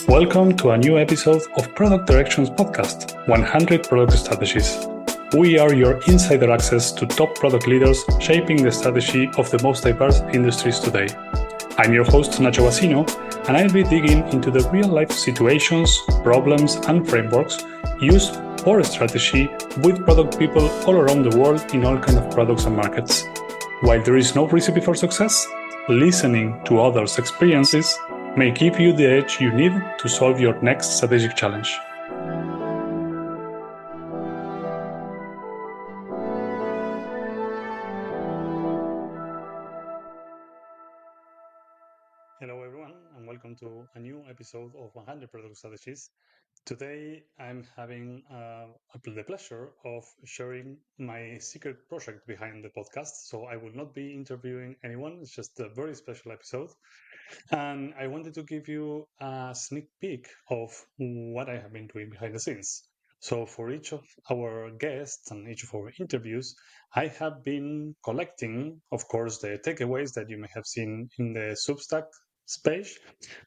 Welcome to a new episode of Product Directions Podcast, 100 Product Strategies. We are your insider access to top product leaders shaping the strategy of the most diverse industries today. I'm your host, Nacho Basino, and I'll be digging into the real-life situations, problems, and frameworks used for strategy with product people all around the world in all kinds of products and markets. While there is no recipe for success, listening to others' experiences may give you the edge you need to solve your next strategic challenge. Hello everyone, and welcome to a new episode of 100 Product Strategies. Today I'm having the pleasure of sharing my secret project behind the podcast. So I will not be interviewing anyone, it's just a very special episode. And I wanted to give you a sneak peek of what I have been doing behind the scenes. So for each of our guests and each of our interviews, I have been collecting, of course, the takeaways that you may have seen in the Substack page,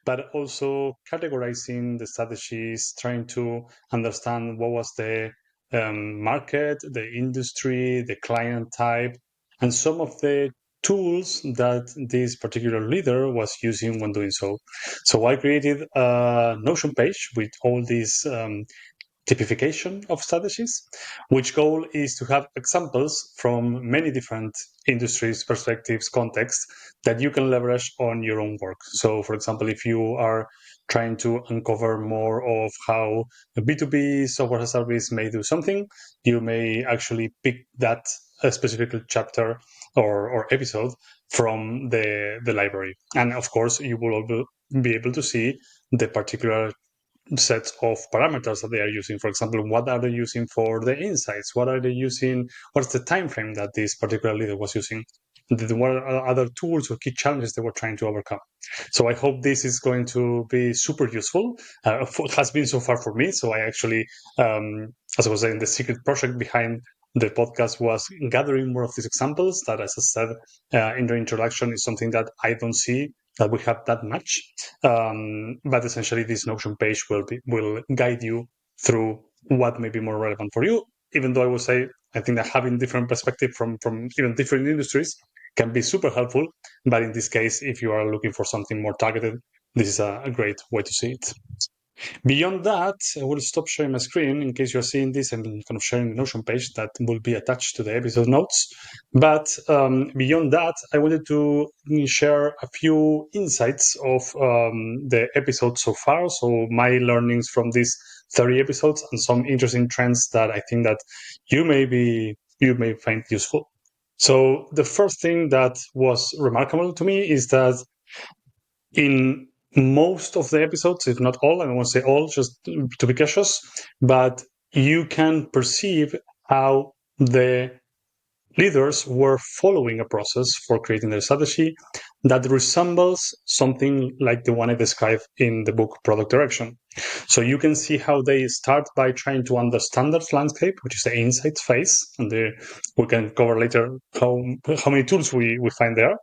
but also categorizing the strategies, trying to understand what was the market, the industry, the client type, and some of the tools that this particular leader was using when doing so. So I created a Notion page with all these typification of strategies, which goal is to have examples from many different industries, perspectives, contexts that you can leverage on your own work. So, for example, if you are trying to uncover more of how a B2B software as a service may do something, you may actually pick that specific chapter or episode from the library. And of course, you will be able to see the particular sets of parameters that they are using. For example, what are they using for the insights? What are they using? What's the time frame that this particular leader was using? What are other tools or key challenges they were trying to overcome? So I hope this is going to be super useful. It has been so far for me. So I actually, as I was saying, the secret project behind the podcast was gathering more of these examples that, as I said in the introduction, is something that I don't see that we have that much. But essentially, this Notion page will guide you through what may be more relevant for you. Even though I would say, I think that having different perspective from even different industries can be super helpful. But in this case, if you are looking for something more targeted, this is a great way to see it. Beyond that, I will stop sharing my screen in case you're seeing this and kind of sharing the Notion page that will be attached to the episode notes. But beyond that, I wanted to share a few insights of the episode so far. So my learnings from these 30 episodes and some interesting trends that I think that you may find useful. So the first thing that was remarkable to me is that in most of the episodes, if not all, I don't want to say all, just to be cautious, but you can perceive how the leaders were following a process for creating their strategy that resembles something like the one I described in the book Product Direction. So you can see how they start by trying to understand that landscape, which is the insights phase, and we can cover later how many tools we find there.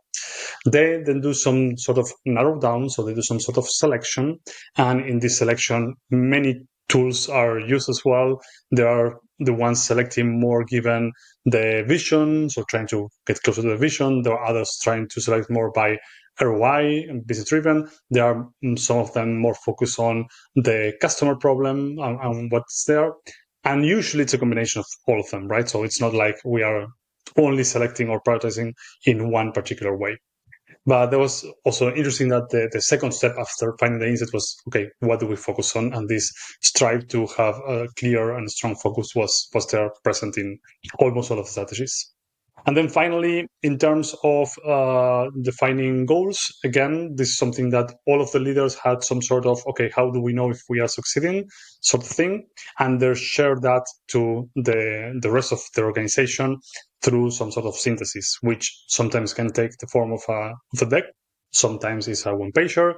They then do some sort of narrow down, so they do some sort of selection, and in this selection, many tools are used as well. There are the ones selecting more given the vision, so trying to get closer to the vision. There are others trying to select more by ROI and business driven. There are some of them more focused on the customer problem and what's there. And usually it's a combination of all of them, right? So it's not like we are only selecting or prioritizing in one particular way. But that was also interesting that the second step after finding the insight was, okay, what do we focus on? And this strive to have a clear and strong focus was there present in almost all of the strategies. And then finally, in terms of defining goals, again, this is something that all of the leaders had some sort of, okay, how do we know if we are succeeding sort of thing? And they share that to the rest of the organization through some sort of synthesis, which sometimes can take the form of a deck. Sometimes it's a one-pager.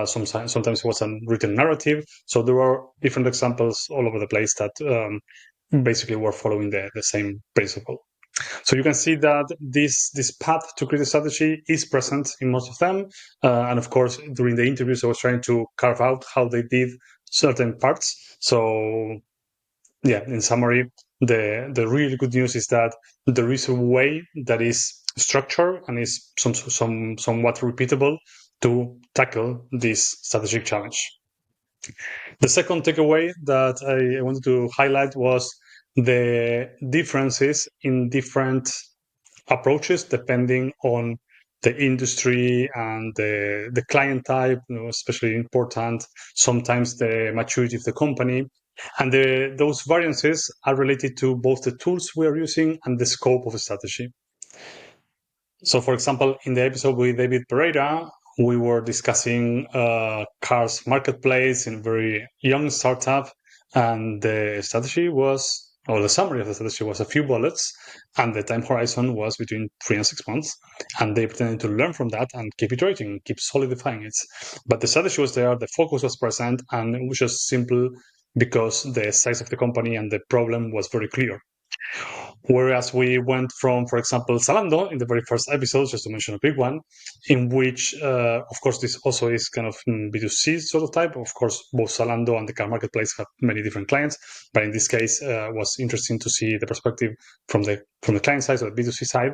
Sometimes it was a written narrative. So there are different examples all over the place that basically were following the same principle. So you can see that this path to create a strategy is present in most of them. And of course, during the interviews, I was trying to carve out how they did certain parts. So yeah, in summary, the really good news is that there is a way that is structured and is somewhat repeatable to tackle this strategic challenge. The second takeaway that I wanted to highlight was the differences in different approaches depending on the industry and the client type, especially important, sometimes the maturity of the company. And those variances are related to both the tools we are using and the scope of a strategy. So, for example, in the episode with David Pereira, we were discussing cars marketplace in a very young startup, and the strategy was, or the summary of the strategy was a few bullets, and the time horizon was between 3 and 6 months. And they pretended to learn from that and keep iterating, keep solidifying it. But the strategy was there, the focus was present, and it was just simple because the size of the company and the problem was very clear. Whereas we went from, for example, Zalando in the very first episode, just to mention a big one, in which, of course, this also is kind of B2C sort of type. Of course, both Zalando and the car marketplace have many different clients, but in this case, it was interesting to see the perspective from the client side or the B2C side.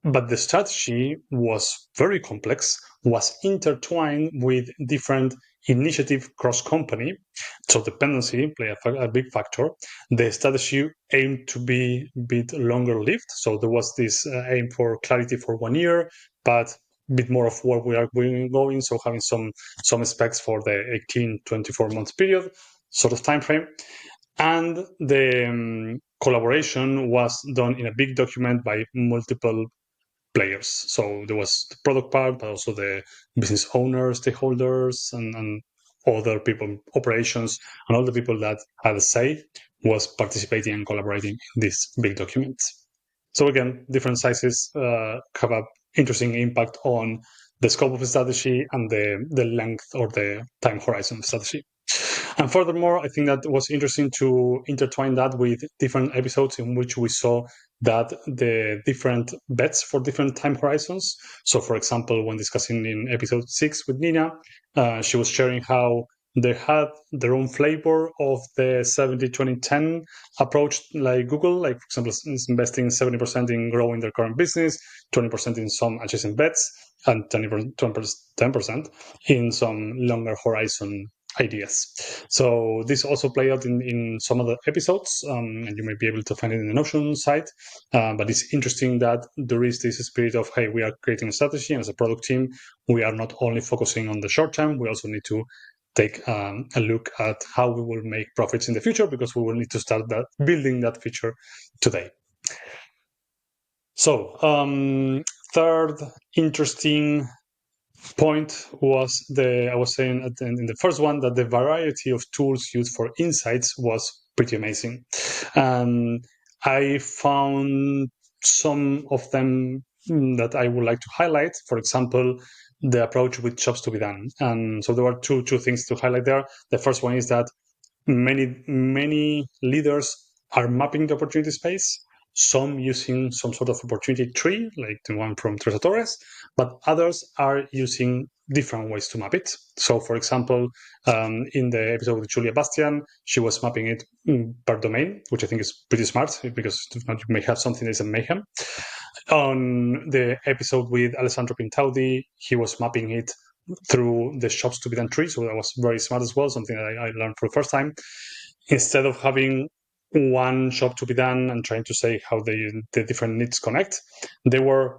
But the strategy was very complex, was intertwined with different initiative cross-company. So dependency played a big factor. The strategy aimed to be a bit longer lived. So there was this aim for clarity for 1 year, but a bit more of where we are going. So having some specs for the 18, 24 months period sort of time frame. And the collaboration was done in a big document by multiple players. So there was the product part, but also the business owners, stakeholders, and other people, operations, and all the people that had a say was participating and collaborating in this big document. So again, different sizes have an interesting impact on the scope of the strategy and the length or the time horizon of strategy. And furthermore, I think that was interesting to intertwine that with different episodes in which we saw that the different bets for different time horizons. So, for example, when discussing in episode 6 with Nina, she was sharing how they had their own flavor of the 70-20-10 approach, like Google, like, for example, investing 70% in growing their current business, 20% in some adjacent bets, and 10% in some longer horizon ideas. So this also played out in some other episodes, and you may be able to find it in the Notion site. But it's interesting that there is this spirit of, hey, we are creating a strategy, and as a product team, we are not only focusing on the short term, we also need to take a look at how we will make profits in the future, because we will need to start building that feature today. So third interesting point was I was saying in the first one that the variety of tools used for insights was pretty amazing. I found some of them that I would like to highlight. For example, the approach with jobs to be done. And so there were two things to highlight there. The first one is that many leaders are mapping the opportunity space, some using some sort of opportunity tree, like the one from Teresa Torres, but others are using different ways to map it. So, for example, in the episode with Julia Bastian, she was mapping it per domain, which I think is pretty smart, because you may have something that is a mayhem. On the episode with Alessandro Pintaudi, he was mapping it through the shops to be done tree, so that was very smart as well, something that I learned for the first time. Instead of having one shop to be done and trying to say how the different needs connect, they were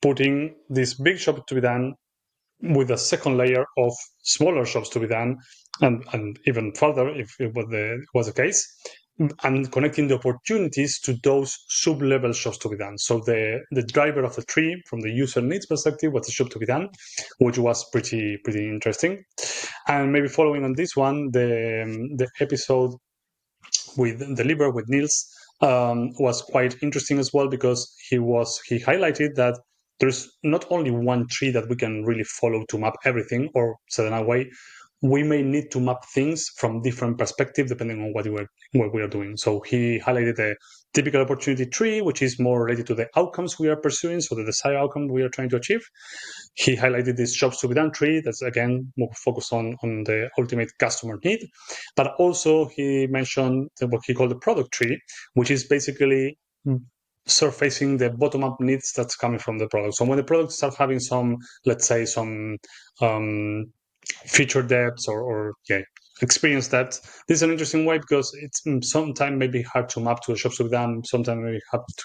putting this big shop to be done with a second layer of smaller shops to be done, and even further if it was the case, and connecting the opportunities to those sub-level shops to be done. So the driver of the tree from the user needs perspective was the shop to be done, which was pretty interesting. And maybe following on this one, the episode with Deliver with Niels was quite interesting as well, because he highlighted that there's not only one tree that we can really follow to map everything, or said another way, we may need to map things from different perspectives depending on what we are doing. So he highlighted the typical opportunity tree, which is more related to the outcomes we are pursuing, so the desired outcome we are trying to achieve. He highlighted this jobs to be done tree that's again more focused on the ultimate customer need. But also he mentioned what he called the product tree, which is basically surfacing the bottom-up needs that's coming from the product. So when the product starts having some, let's say, some feature depth or experience depth, this is an interesting way because it's sometimes maybe hard to map to a shops with them, sometimes maybe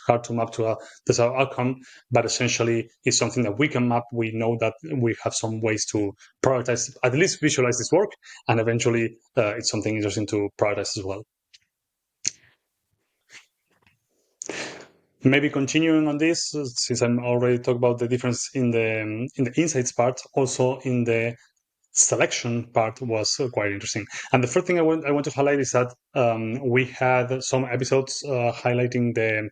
hard to map to a desired outcome, but essentially it's something that we can map. We know that we have some ways to prioritize, at least visualize this work, and eventually it's something interesting to prioritize as well. Maybe continuing on this, since I'm already talked about the difference in the insights part, also in the selection part was quite interesting. And the first thing I want to highlight is that we had some episodes highlighting the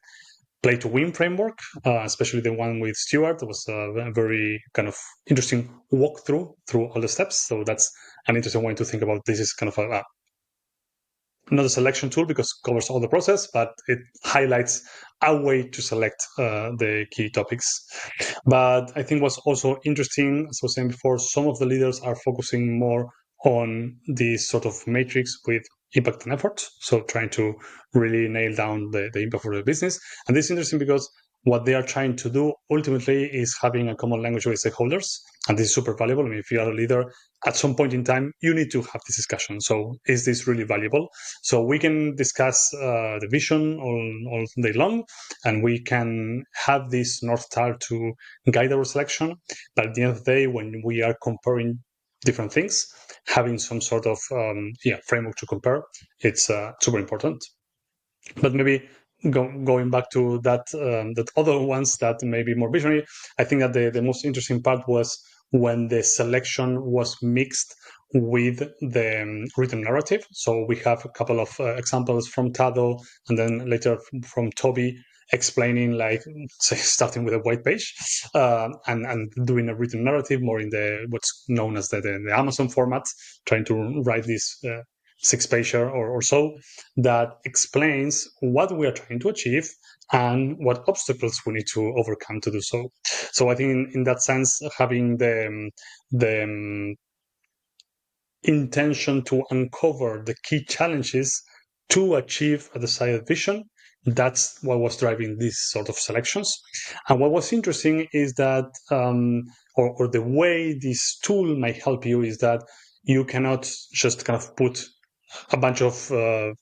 play to win framework, especially the one with Stuart. It was a very kind of interesting walkthrough through all the steps. So that's an interesting way to think about this. Is kind of not a selection tool because it covers all the process, but it highlights a way to select the key topics. But I think what's also interesting, as I was saying before, some of the leaders are focusing more on this sort of matrix with impact and effort. So trying to really nail down the impact for the business. And this is interesting because what they are trying to do ultimately is having a common language with stakeholders. And this is super valuable. I mean, if you are a leader, at some point in time, you need to have this discussion. So is this really valuable? So we can discuss the vision all day long, and we can have this North Star to guide our selection. But at the end of the day, when we are comparing different things, having some sort of framework to compare, it's super important. But maybe going back to that other ones that may be more visionary, I think that the most interesting part was when the selection was mixed with the written narrative. So we have a couple of examples from Tado, and then later from Toby, explaining, like, say, starting with a white page and doing a written narrative more in the what's known as the Amazon format, trying to write this 6-pager or so that explains what we are trying to achieve and what obstacles we need to overcome to do so. So I think in that sense, having the intention to uncover the key challenges to achieve a desired vision, that's what was driving these sort of selections. And what was interesting is that, or the way this tool may help you is that you cannot just kind of put a bunch of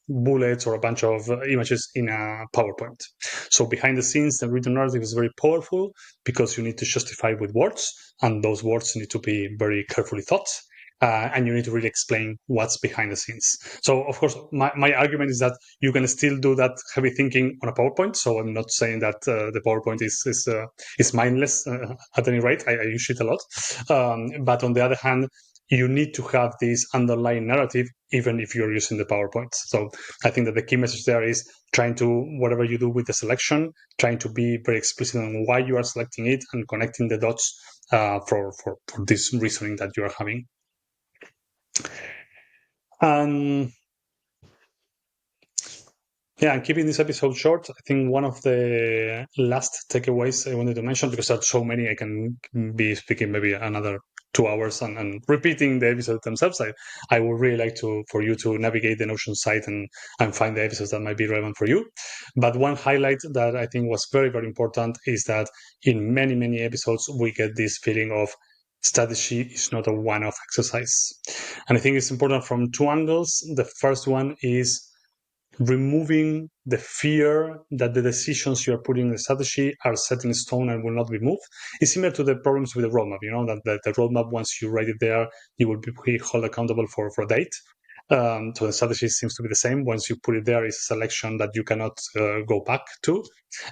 bullets or a bunch of images in a PowerPoint. So behind the scenes, the written narrative is very powerful because you need to justify with words, and those words need to be very carefully thought. And you need to really explain what's behind the scenes. So, of course, my argument is that you can still do that heavy thinking on a PowerPoint. So I'm not saying that the PowerPoint is mindless at any rate. I use it a lot. But on the other hand, you need to have this underlying narrative, even if you're using the PowerPoint. So I think that the key message there is trying to, whatever you do with the selection, trying to be very explicit on why you are selecting it and connecting the dots for this reasoning that you are having. And yeah, and keeping this episode short, I think one of the last takeaways I wanted to mention, because there are so many, I can be speaking maybe another 2 hours and repeating the episodes themselves. I would really like for you to navigate the Notion site and find the episodes that might be relevant for you. But one highlight that I think was very, very important is that in many, many episodes, we get this feeling of strategy is not a one-off exercise. And I think it's important from two angles. The first one is removing the fear that the decisions you are putting in the strategy are set in stone and will not be moved. It's similar to the problems with the roadmap, that the roadmap, once you write it there, you will be held accountable for a date. So the strategy seems to be the same. Once you put it there, it's a selection that you cannot go back to.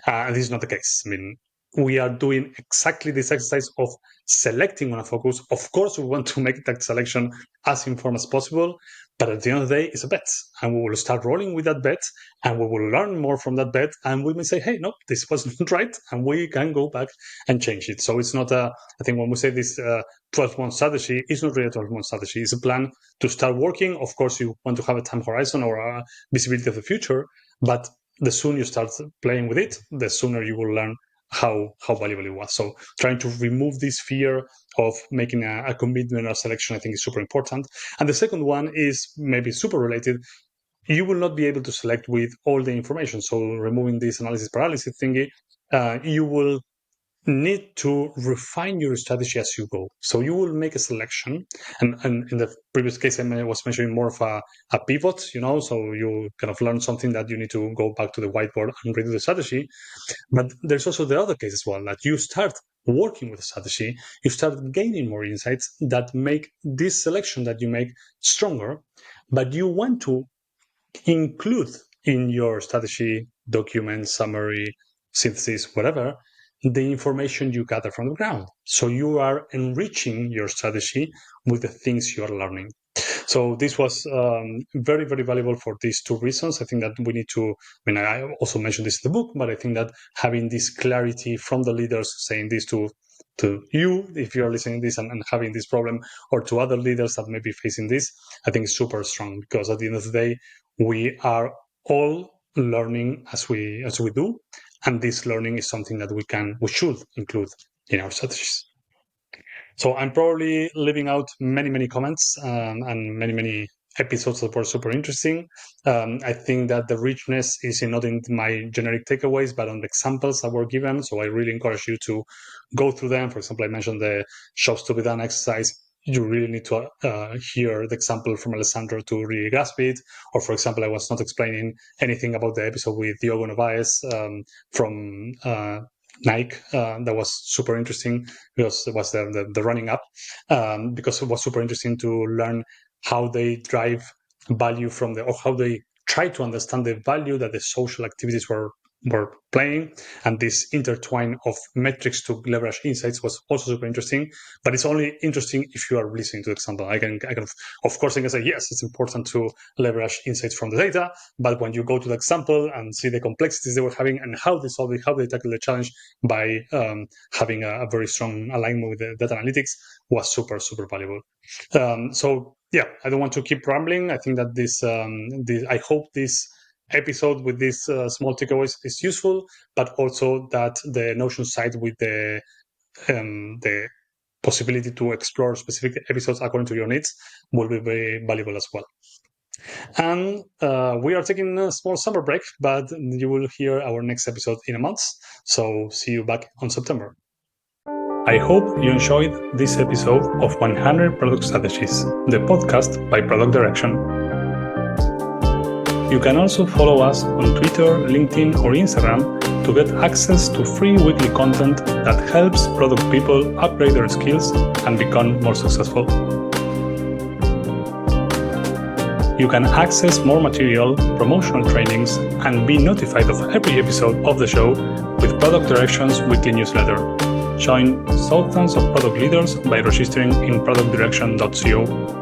And this is not the case. I mean, we are doing exactly this exercise of selecting on a focus. Of course, we want to make that selection as informed as possible, but at the end of the day, it's a bet. And we will start rolling with that bet, and we will learn more from that bet, and we may say, hey, no, this wasn't right, and we can go back and change it. So it's not I think when we say this 12-month strategy, it's not really a 12-month strategy. It's a plan to start working. Of course, you want to have a time horizon or a visibility of the future, but the sooner you start playing with it, the sooner you will learn how valuable it was. So trying to remove this fear of making a commitment or selection, I think, is super important. And the second one is maybe super related. You will not be able to select with all the information. So removing this analysis paralysis thingy, you will need to refine your strategy as you go. So you will make a selection, and in the previous case I was mentioning more of a pivot, so you kind of learn something that you need to go back to the whiteboard and redo the strategy. But there's also the other case as well, that you start working with a strategy, you start gaining more insights that make this selection that you make stronger, but you want to include in your strategy document, summary, synthesis, whatever, the information you gather from the ground. So you are enriching your strategy with the things you are learning. So this was very, very valuable for these two reasons. I think that we need to, I also mentioned this in the book, but I think that having this clarity from the leaders saying this to you, if you're listening to this and having this problem, or to other leaders that may be facing this, I think is super strong, because at the end of the day, we are all learning as we do. And this learning is something that we should include in our strategies. So I'm probably leaving out many comments and many episodes that were super interesting. I think that the richness is not in my generic takeaways, but on the examples that were given. So I really encourage you to go through them. For example, I mentioned the jobs to be done exercise. You really need to hear the example from Alessandro to really grasp it. Or, for example, I was not explaining anything about the episode with Diogo Novaes from Nike. That was super interesting, because it was the running up, because it was super interesting to learn how they drive value or how they try to understand the value that the social activities were playing, and this intertwine of metrics to leverage insights was also super interesting. But it's only interesting if you are listening to the example. I can of course I can say, yes, it's important to leverage insights from the data, but when you go to the example and see the complexities they were having and how they solved it, how they tackled the challenge by having a very strong alignment with the data analytics, was super valuable. So yeah, I don't want to keep rambling. I think that this I hope this episode with these small takeaways is useful, but also that the Notion site with the possibility to explore specific episodes according to your needs will be very valuable as well. And we are taking a small summer break, but you will hear our next episode in a month. So see you back on September. I hope you enjoyed this episode of 100 Product Strategies, the podcast by Product Direction. You can also follow us on Twitter, LinkedIn, or Instagram to get access to free weekly content that helps product people upgrade their skills and become more successful. You can access more material, promotional trainings, and be notified of every episode of the show with Product Direction's weekly newsletter. Join thousands of product leaders by registering in productdirection.co.